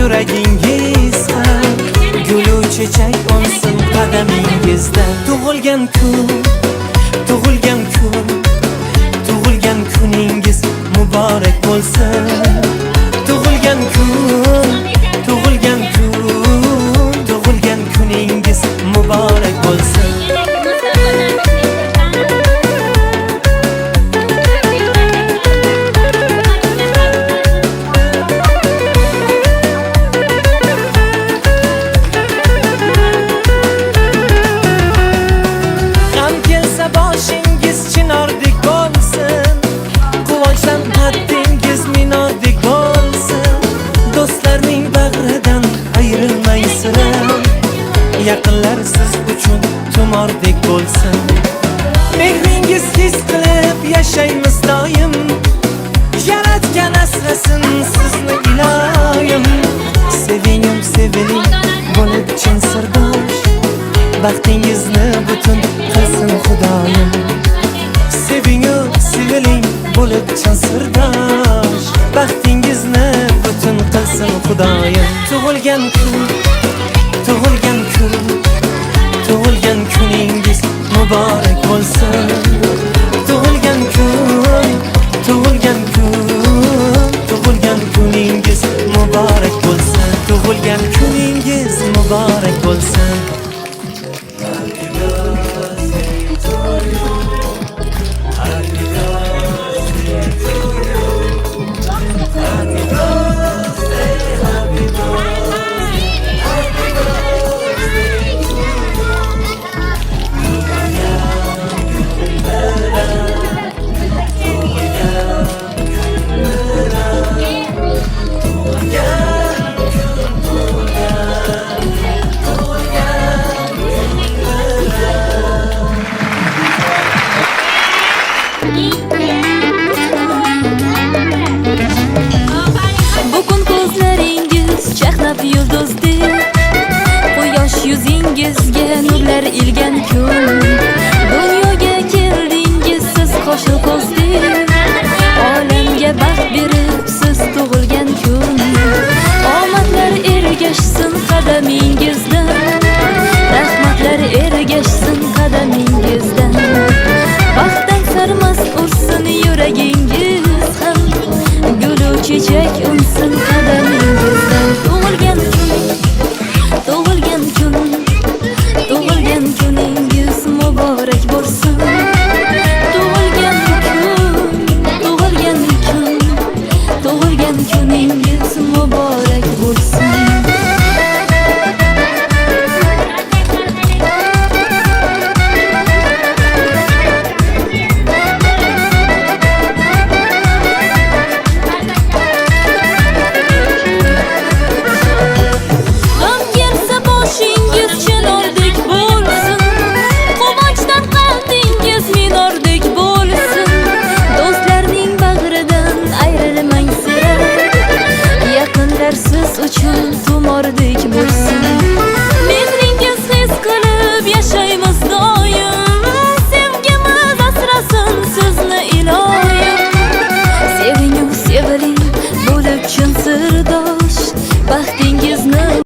yuragingiz ham gulu chechak unsin qadamingizda. Tug'ilgan kun, tug'ilgan kun, tug'ilgan kuningiz muborak bo'lsin. Tug'ilgan kun, tug'ilgan kun, tug'ilgan kuningiz muborak bo'lsin. Boshingiz chinordek bo'lsin, quvonchdan qaddingiz minordek bo'lsin. Do'stlarning bag'ridan ayrilmang sira, yaqinlar siz uchun tumordek bo'lsin. Mehringiz his qilib yashaymiz doim, yaratgan asrasin sizni iloyim. Sevining, seviling bo'lib chin sirdosh, baxtingizni butun qilsin Xudoyim. Sevingu seviling bo'lib chin sirdosh, baxtingizni butun qilsin Xudoyim. Tug'ilgan kun, tug'ilgan kun, tug'ilgan kuningiz muborak bo'lsin. Tug'ilgan kun, tug'ilgan kun, tug'ilgan kuningiz muborak bo'lsin. Tug'ilgan kuningiz muborak bo'lsin. Bugun ko'zlaringiz chaqnab yulduzdek, quyosh yuzingizga nurlar ilgan kun. Dunyoga keldingiz siz qo'shil ko'zdek, olamga baxt berib siz tug'ilgan kun. Omadlar ergashsin qadamingizdan, rahmatlar ergashsin qadamingizdan. Baxtdan sarmas ursin yuragingiz ham, gulu chechak unsin qadamingizdan. Tug'ilgan kun, tug'ilgan kun, tug'ilgan kuningiz muborak bo'lsin. Tug'ilgan kun, tug'ilgan kun, tug'ilgan kuningiz muborak bo'lsin. Siz uchun tumordek